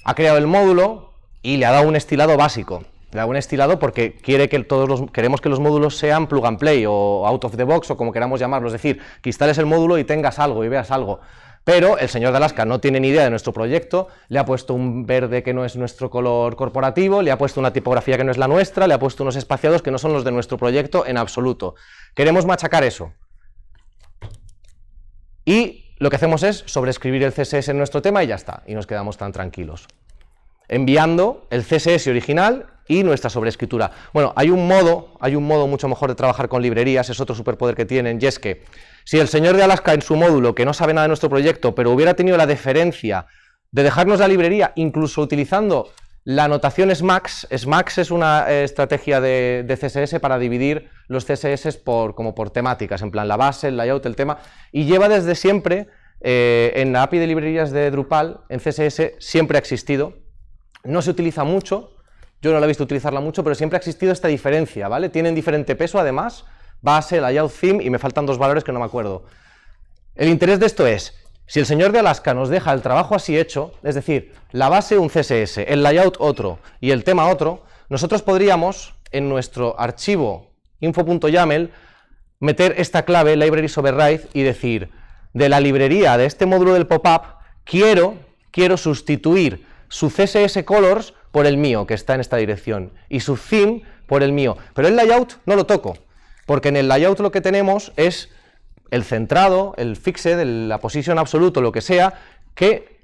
ha creado el módulo y le ha dado un estilado básico. Le da un estilado porque queremos que los módulos sean plug and play o out of the box o como queramos llamarlo, es decir, que instales el módulo y tengas algo y veas algo. Pero el señor de Alaska no tiene ni idea de nuestro proyecto, le ha puesto un verde que no es nuestro color corporativo, le ha puesto una tipografía que no es la nuestra, le ha puesto unos espaciados que no son los de nuestro proyecto en absoluto. Queremos machacar eso. Y lo que hacemos es sobreescribir el CSS en nuestro tema y ya está, y nos quedamos tan tranquilos. Enviando el CSS original y nuestra sobreescritura. Bueno, hay un modo mucho mejor de trabajar con librerías, es otro superpoder que tienen, y es que si el señor de Alaska en su módulo, que no sabe nada de nuestro proyecto, pero hubiera tenido la deferencia de dejarnos la librería, incluso utilizando la notación SMAX, SMAX es una estrategia de CSS para dividir los CSS como por temáticas, en plan la base, el layout, el tema, y lleva desde siempre, en la API de librerías de Drupal, en CSS, siempre ha existido. No se utiliza mucho, yo no la he visto utilizarla mucho, pero siempre ha existido esta diferencia, ¿vale? Tienen diferente peso, además, base, layout, theme, y me faltan dos valores que no me acuerdo. El interés de esto es, si el señor de Alaska nos deja el trabajo así hecho, es decir, la base un CSS, el layout otro y el tema otro, nosotros podríamos, en nuestro archivo info.yaml, meter esta clave, libraries override, y decir, de la librería de este módulo del pop-up, quiero sustituir su CSS colors por el mío, que está en esta dirección, y su theme por el mío. Pero el layout no lo toco, porque en el layout lo que tenemos es el centrado, el fixed, la posición absoluto, lo que sea, que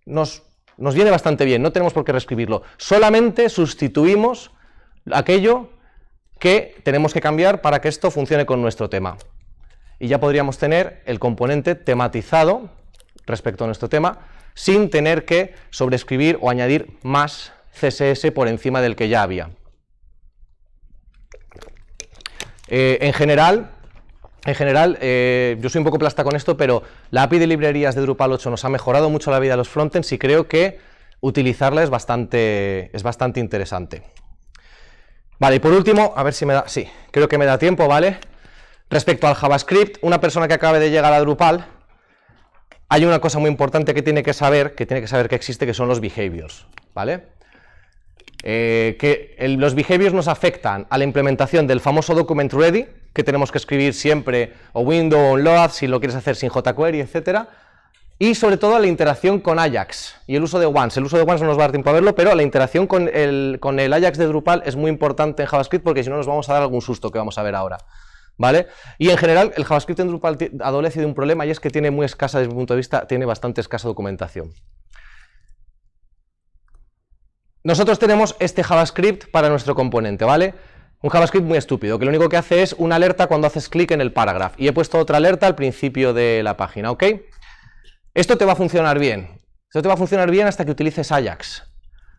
nos viene bastante bien, no tenemos por qué reescribirlo. Solamente sustituimos aquello que tenemos que cambiar para que esto funcione con nuestro tema. Y ya podríamos tener el componente tematizado respecto a nuestro tema, sin tener que sobreescribir o añadir más CSS por encima del que ya había. En general, yo soy un poco plasta con esto, pero la API de librerías de Drupal 8 nos ha mejorado mucho la vida de los frontends y creo que utilizarla es bastante interesante. Vale, y por último, a ver si me da, sí, creo que me da tiempo, ¿vale? Respecto al JavaScript, una persona que acabe de llegar a Drupal, hay una cosa muy importante que tiene que saber que existe, que son los behaviors, ¿vale? Los behaviors nos afectan a la implementación del famoso document ready, que tenemos que escribir siempre, o window o load, si lo quieres hacer sin jQuery, etcétera, y sobre todo a la interacción con Ajax y el uso de once. El uso de once no nos va a dar tiempo a verlo, pero la interacción con el Ajax de Drupal es muy importante en JavaScript, porque si no nos vamos a dar algún susto que vamos a ver ahora, ¿vale? Y en general el JavaScript en Drupal adolece de un problema, y es que tiene muy escasa, desde mi punto de vista, tiene bastante escasa documentación. Nosotros tenemos este JavaScript para nuestro componente, ¿vale? Un JavaScript muy estúpido, que lo único que hace es una alerta cuando haces clic en el paragraph, y he puesto otra alerta al principio de la página, ¿ok? Esto te va a funcionar bien. Esto te va a funcionar bien hasta que utilices Ajax.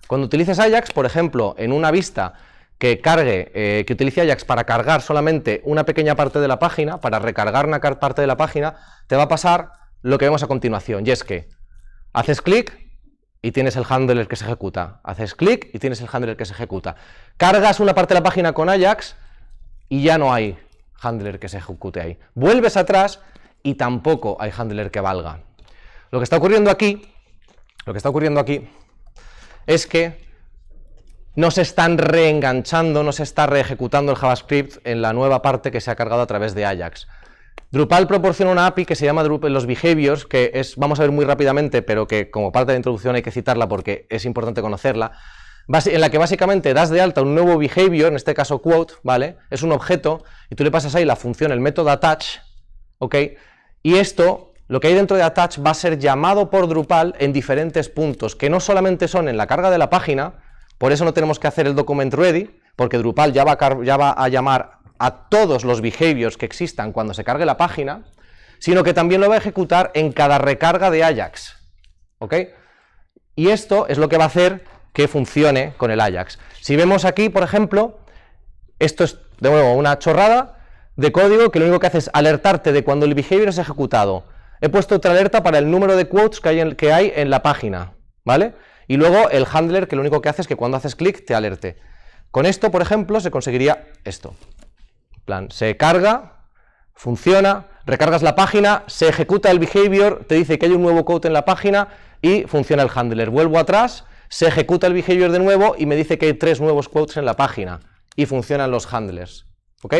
Cuando utilices Ajax, por ejemplo, en una vista que utilice Ajax para cargar solamente una pequeña parte de la página, para recargar una parte de la página, te va a pasar lo que vemos a continuación, y es que haces clic y tienes el handler que se ejecuta, haces clic y tienes el handler que se ejecuta. Cargas una parte de la página con Ajax y ya no hay handler que se ejecute ahí. Vuelves atrás y tampoco hay handler que valga. Lo que está ocurriendo aquí es que no se están reenganchando, no se está reejecutando el JavaScript en la nueva parte que se ha cargado a través de Ajax. Drupal proporciona una API que se llama los behaviors, que es, vamos a ver muy rápidamente, pero que como parte de la introducción hay que citarla porque es importante conocerla, en la que básicamente das de alta un nuevo behavior, en este caso quote, ¿vale? Es un objeto y tú le pasas ahí la función, el método attach, ¿ok? Y esto, lo que hay dentro de attach va a ser llamado por Drupal en diferentes puntos, que no solamente son en la carga de la página, por eso no tenemos que hacer el document ready, porque Drupal ya va a llamar a todos los behaviors que existan cuando se cargue la página, sino que también lo va a ejecutar en cada recarga de Ajax, ¿ok? Y esto es lo que va a hacer que funcione con el Ajax. Si vemos aquí, por ejemplo, esto es, de nuevo, una chorrada de código que lo único que hace es alertarte de cuando el behavior es ejecutado. He puesto otra alerta para el número de quotes que hay en la página, ¿vale? Y luego el handler que lo único que hace es que cuando haces clic te alerte. Con esto, por ejemplo, se conseguiría esto. Plan, se carga, funciona, recargas la página, se ejecuta el behavior, te dice que hay un nuevo quote en la página y funciona el handler. Vuelvo atrás, se ejecuta el behavior de nuevo y me dice que hay 3 nuevos quotes en la página y funcionan los handlers. ¿Ok?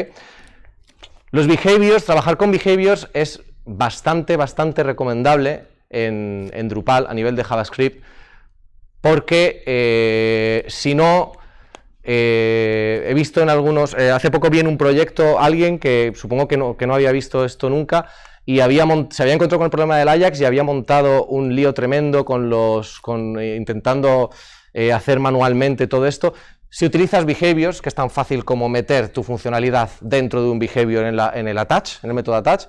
Los behaviors, trabajar con behaviors es bastante recomendable en Drupal a nivel de JavaScript porque si no... he visto en algunos, hace poco vi en un proyecto alguien que supongo que no había visto esto nunca y se había encontrado con el problema del Ajax y había montado un lío tremendo intentando hacer manualmente todo esto. Si utilizas behaviors, que es tan fácil como meter tu funcionalidad dentro de un behavior en el attach, en el método attach,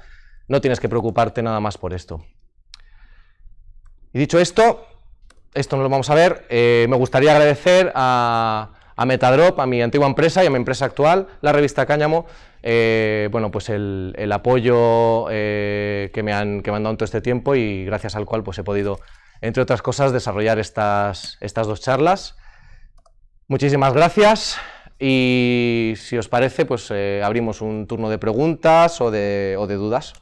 no tienes que preocuparte nada más por esto. Y dicho esto no lo vamos a ver, me gustaría agradecer a Metadrop, a mi antigua empresa y a mi empresa actual, la revista Cáñamo, bueno, pues el apoyo que me han dado en todo este tiempo y gracias al cual pues he podido, entre otras cosas, desarrollar estas 2 charlas. Muchísimas gracias y si os parece, pues abrimos un turno de preguntas o de dudas.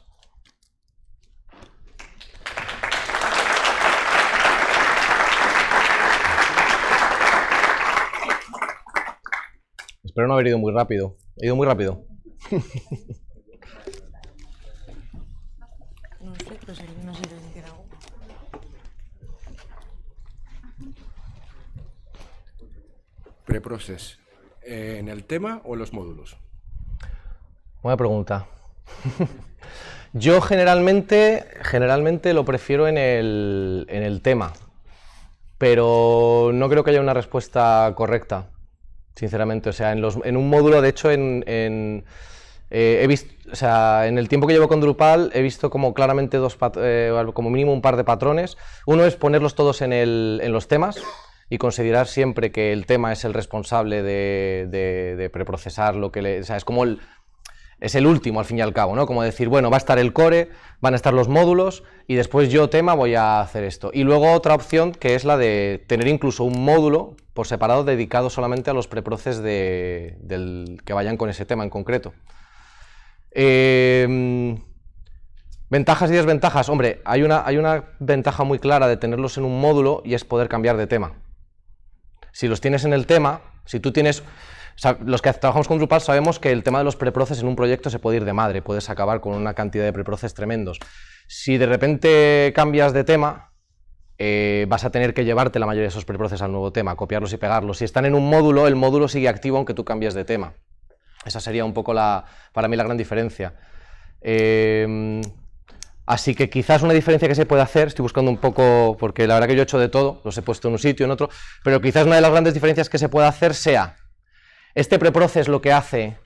Espero no haber ido muy rápido. ¿He ido muy rápido? No sé, pero si no sé si queda algo. Preprocess, ¿en el tema o en los módulos? Buena pregunta. Yo generalmente lo prefiero en el tema, pero no creo que haya una respuesta correcta. Sinceramente, o sea, en un módulo, de hecho, he visto, o sea, en el tiempo que llevo con Drupal he visto como claramente como mínimo un par de patrones. Uno es ponerlos todos en los temas y considerar siempre que el tema es el responsable de preprocesar lo que o sea, es como es el último al fin y al cabo, ¿no? Como decir, bueno, va a estar el core, van a estar los módulos y después yo, tema, voy a hacer esto. Y luego otra opción que es la de tener incluso un módulo por separado dedicado solamente a los preproces que vayan con ese tema en concreto. Ventajas y desventajas. Hombre, hay una ventaja muy clara de tenerlos en un módulo y es poder cambiar de tema. Si los tienes en el tema, si tú tienes... O sea, los que trabajamos con Drupal sabemos que el tema de los preproces en un proyecto se puede ir de madre, puedes acabar con una cantidad de preproces tremendos. Si de repente cambias de tema, vas a tener que llevarte la mayoría de esos preproces al nuevo tema, copiarlos y pegarlos. Si están en un módulo, el módulo sigue activo aunque tú cambies de tema. Esa sería un poco para mí la gran diferencia. Así que quizás una diferencia que se puede hacer, estoy buscando un poco, porque la verdad que yo he hecho de todo, los he puesto en un sitio, en otro, pero quizás una de las grandes diferencias que se puede hacer sea... ¿Este preproces lo que hace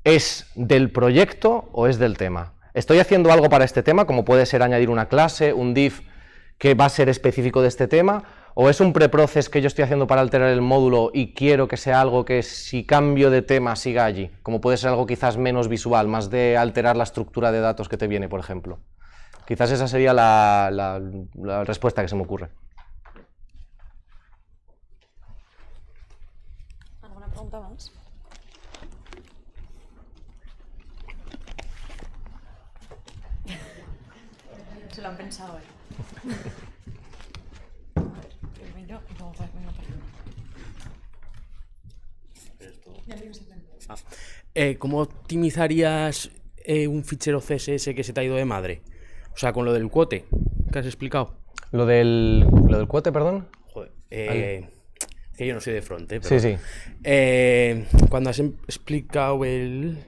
es del proyecto o es del tema? ¿Estoy haciendo algo para este tema, como puede ser añadir una clase, un div que va a ser específico de este tema? ¿O es un preproces que yo estoy haciendo para alterar el módulo y quiero que sea algo que si cambio de tema siga allí? Como puede ser algo quizás menos visual, más de alterar la estructura de datos que te viene, por ejemplo. Quizás esa sería la respuesta que se me ocurre. ¿Alguna pregunta más? Se lo han pensado, Primero, luego venga para ¿Cómo optimizarías un fichero CSS que se te ha ido de madre? O sea, con lo del quote que has explicado. ¿Lo del quote, perdón? Joder, que yo no soy de front, pero, Sí, sí. cuando has explicado el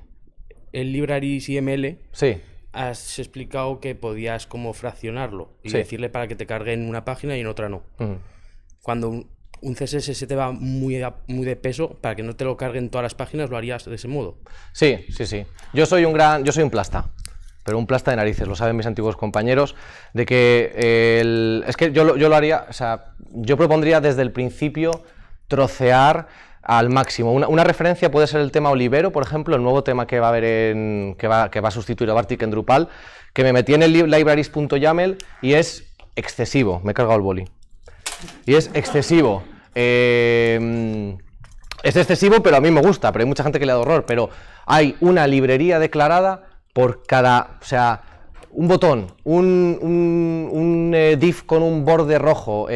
libraries YML, Sí. has explicado que podías como fraccionarlo y Sí. decirle para que te cargue en una página y en otra no. Ujú. Cuando un CSS se te va muy de peso, para que no te lo cargue en todas las páginas, lo harías de ese modo. Sí, sí, sí. Yo soy un plasta, pero un plasta de narices, lo saben mis antiguos compañeros, de que es que yo lo haría, o sea, yo propondría desde el principio trocear al máximo. Una referencia puede ser el tema Olivero, por ejemplo, el nuevo tema que va a haber que va a sustituir a Bartik en Drupal, que me metí en el libraries.yaml y es excesivo, me he cargado el boli. Y es excesivo. Es excesivo, pero a mí me gusta, pero hay mucha gente que le da horror. Pero hay una librería declarada por cada, o sea, un botón, un div con un borde rojo,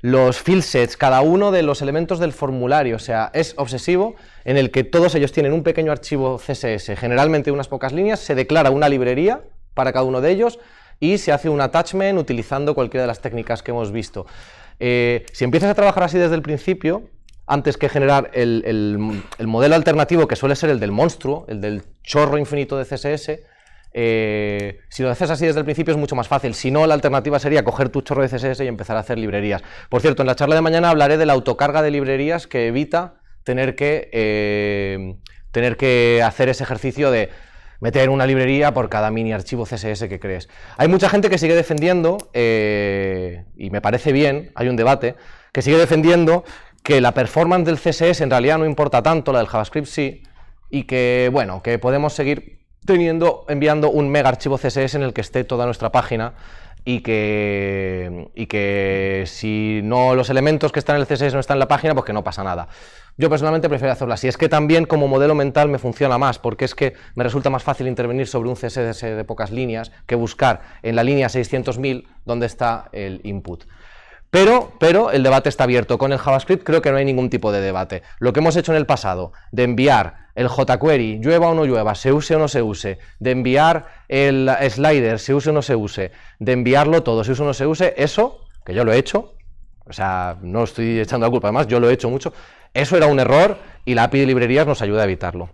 los field sets, cada uno de los elementos del formulario. O sea, es obsesivo, en el que todos ellos tienen un pequeño archivo CSS, generalmente unas pocas líneas, se declara una librería para cada uno de ellos y se hace un attachment utilizando cualquiera de las técnicas que hemos visto. Si empiezas a trabajar así desde el principio, antes que generar el modelo alternativo, que suele ser el del monstruo, el del chorro infinito de CSS, si lo haces así desde el principio es mucho más fácil. Si no, la alternativa sería coger tu chorro de CSS y empezar a hacer librerías. Por cierto, en la charla de mañana hablaré de la autocarga de librerías que evita tener que hacer ese ejercicio de meter una librería por cada mini archivo CSS que crees. Hay mucha gente que sigue defendiendo, y me parece bien, hay un debate, que sigue defendiendo que la performance del CSS en realidad no importa tanto, la del JavaScript sí, y que, bueno, que podemos seguir enviando un mega archivo CSS en el que esté toda nuestra página y que si no los elementos que están en el CSS no están en la página, pues que no pasa nada. Yo personalmente prefiero hacerlo así. Es que también como modelo mental me funciona más, porque es que me resulta más fácil intervenir sobre un CSS de pocas líneas que buscar en la línea 600.000 donde está el input. Pero el debate está abierto. Con el JavaScript creo que no hay ningún tipo de debate. Lo que hemos hecho en el pasado, de enviar el jQuery, llueva o no llueva, se use o no se use, de enviar el slider, se use o no se use, de enviarlo todo, se use o no se use, eso, que yo lo he hecho, o sea, no estoy echando la culpa, además, yo lo he hecho mucho, eso era un error y la API de librerías nos ayuda a evitarlo.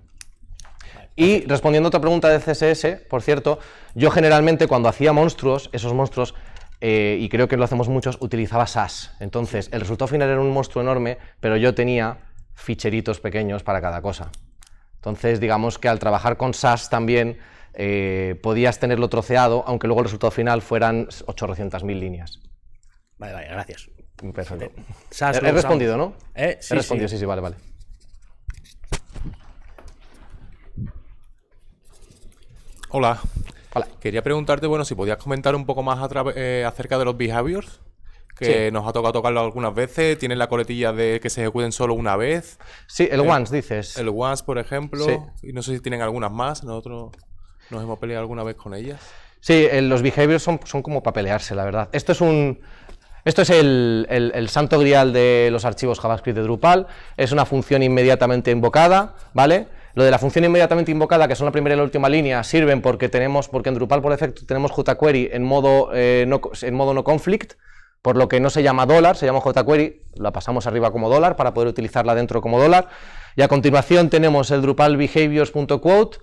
Y respondiendo a otra pregunta de CSS, por cierto, yo generalmente cuando hacía monstruos, esos monstruos, y creo que lo hacemos muchos, utilizaba SAS. Entonces, el resultado final era un monstruo enorme, pero yo tenía ficheritos pequeños para cada cosa. Entonces, digamos que al trabajar con SAS también podías tenerlo troceado, aunque luego el resultado final fueran 800.000 líneas. Vale, gracias. Perfecto. SAS He respondido, ¿no? Sí, He respondido, sí, vale. Hola. Hola. Quería preguntarte, bueno, si podías comentar un poco más acerca de los behaviors, que Sí. nos ha tocado tocarlo algunas veces. Tienen la coletilla de que se ejecuten solo una vez. Sí, el once, dices. El once, por ejemplo. Sí. Y no sé si tienen algunas más. Nosotros nos hemos peleado alguna vez con ellas. Sí, los behaviors son como para pelearse, la verdad. Esto es el santo grial de los archivos JavaScript de Drupal. Es una función inmediatamente invocada, ¿vale? Lo de la función inmediatamente invocada, que son la primera y la última línea, sirven porque en Drupal por defecto tenemos jQuery en modo no conflict, por lo que no se llama $, se llama jQuery, la pasamos arriba como $, para poder utilizarla dentro como $. Y a continuación tenemos el Drupal behaviors.quote,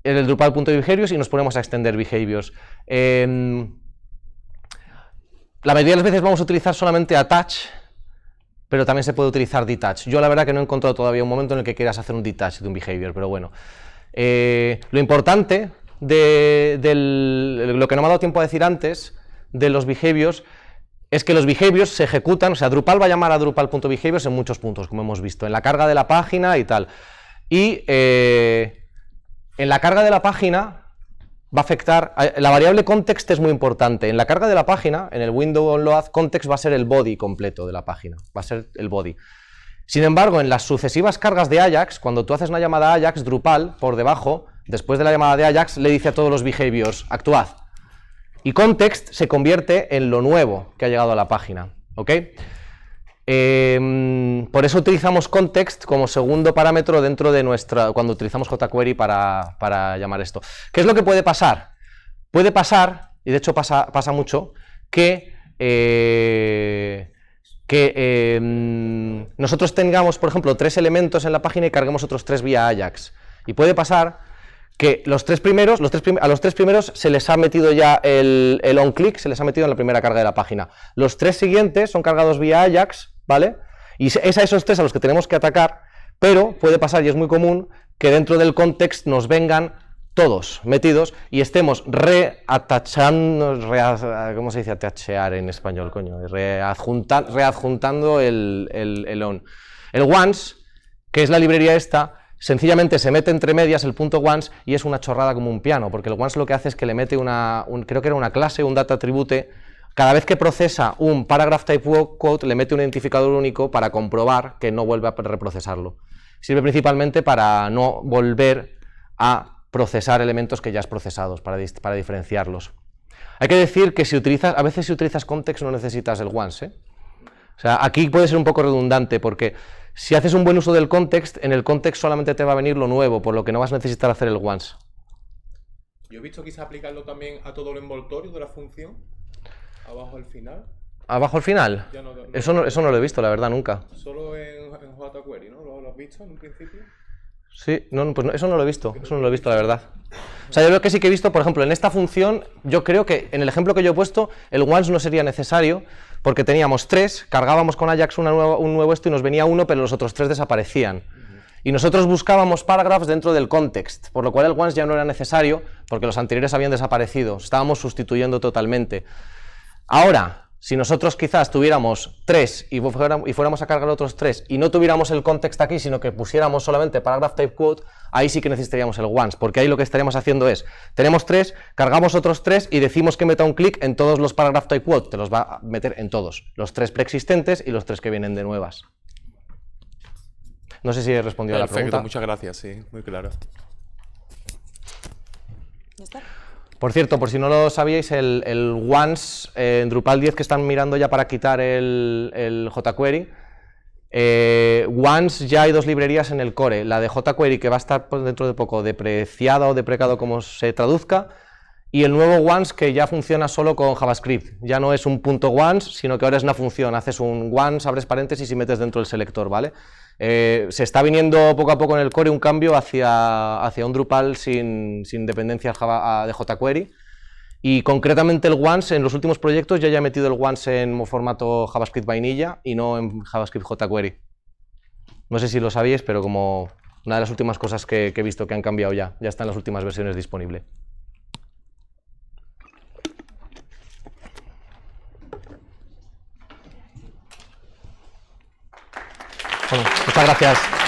el Drupal.behaviors y nos ponemos a extender behaviors. La mayoría de las veces vamos a utilizar solamente attach, pero también se puede utilizar detach. Yo la verdad que no he encontrado todavía un momento en el que quieras hacer un detach de un behavior, pero bueno. Lo importante lo que no me ha dado tiempo a decir antes de los behaviors es que los behaviors se ejecutan, o sea, Drupal va a llamar a Drupal.behaviors en muchos puntos, como hemos visto, en la carga de la página y tal. Y en la carga de la página va a afectar... La variable context es muy importante. En la carga de la página, en el window onload, context va a ser el body completo de la página, va a ser el body. Sin embargo, en las sucesivas cargas de Ajax, cuando tú haces una llamada a Ajax, Drupal, por debajo, después de la llamada de Ajax, le dice a todos los behaviors, actuad. Y context se convierte en lo nuevo que ha llegado a la página, ¿ok? Por eso utilizamos context como segundo parámetro dentro de cuando utilizamos jQuery para llamar esto. ¿Qué es lo que puede pasar? Puede pasar, y de hecho pasa mucho, que nosotros tengamos, por ejemplo, 3 elementos en la página y carguemos otros 3 vía Ajax. Y puede pasar que a los tres primeros se les ha metido ya el onClick, se les ha metido en la primera carga de la página. Los 3 siguientes son cargados vía Ajax, ¿vale? Y es a esos 3 a los que tenemos que atacar, pero puede pasar, y es muy común, que dentro del context nos vengan todos metidos y estemos reatachando, ¿cómo se dice atachear en español, coño? Readjuntando el on. El once, que es la librería esta, sencillamente se mete entre medias el punto once y es una chorrada como un piano, porque el once lo que hace es que le mete creo que era una clase, un data attribute, cada vez que procesa un paragraph type quote le mete un identificador único para comprobar que no vuelve a reprocesarlo. Sirve principalmente para no volver a procesar elementos que ya has procesados, para diferenciarlos. Hay que decir que a veces si utilizas context no necesitas el once, ¿eh? O sea, aquí puede ser un poco redundante, porque si haces un buen uso del context, en el context solamente te va a venir lo nuevo, por lo que no vas a necesitar hacer el once. Yo he visto quizá aplicarlo también a todo el envoltorio de la función, abajo al final. ¿Abajo al final? Ya no, Eso no lo he visto, la verdad, nunca. Solo en jQuery, ¿no? ¿Lo has visto en un principio? Sí, eso no lo he visto, la verdad. O sea, yo creo que sí que he visto, por ejemplo, en esta función, yo creo que en el ejemplo que yo he puesto, el once no sería necesario, porque teníamos 3, cargábamos con Ajax un nuevo esto y nos venía 1, pero los otros 3 desaparecían. Y nosotros buscábamos paragraphs dentro del context, por lo cual el once ya no era necesario, porque los anteriores habían desaparecido, estábamos sustituyendo totalmente. Ahora, si nosotros quizás tuviéramos 3 y fuéramos a cargar otros 3 y no tuviéramos el context aquí, sino que pusiéramos solamente paragraph type quote, ahí sí que necesitaríamos el once, porque ahí lo que estaríamos haciendo es, tenemos 3, cargamos otros 3 y decimos que meta un clic en todos los paragraph type quote, te los va a meter en todos, los 3 preexistentes y los 3 que vienen de nuevas. No sé si he respondido a la pregunta. Perfecto, muchas gracias, sí, muy claro. ¿Ya está? Por cierto, por si no lo sabíais, el once en Drupal 10 que están mirando ya para quitar el jQuery, once ya hay 2 librerías en el core, la de jQuery que va a estar dentro de poco depreciada o deprecado como se traduzca, y el nuevo once que ya funciona solo con JavaScript, ya no es un punto once, sino que ahora es una función, haces un once, abres paréntesis y metes dentro del selector, ¿vale? Se está viniendo poco a poco en el core un cambio hacia un Drupal sin dependencias de jQuery, y concretamente el once en los últimos proyectos ya he metido el once en formato JavaScript vainilla y no en JavaScript jQuery. No sé si lo sabíais, pero como una de las últimas cosas que he visto que han cambiado ya está en las últimas versiones disponible. Bueno, muchas gracias.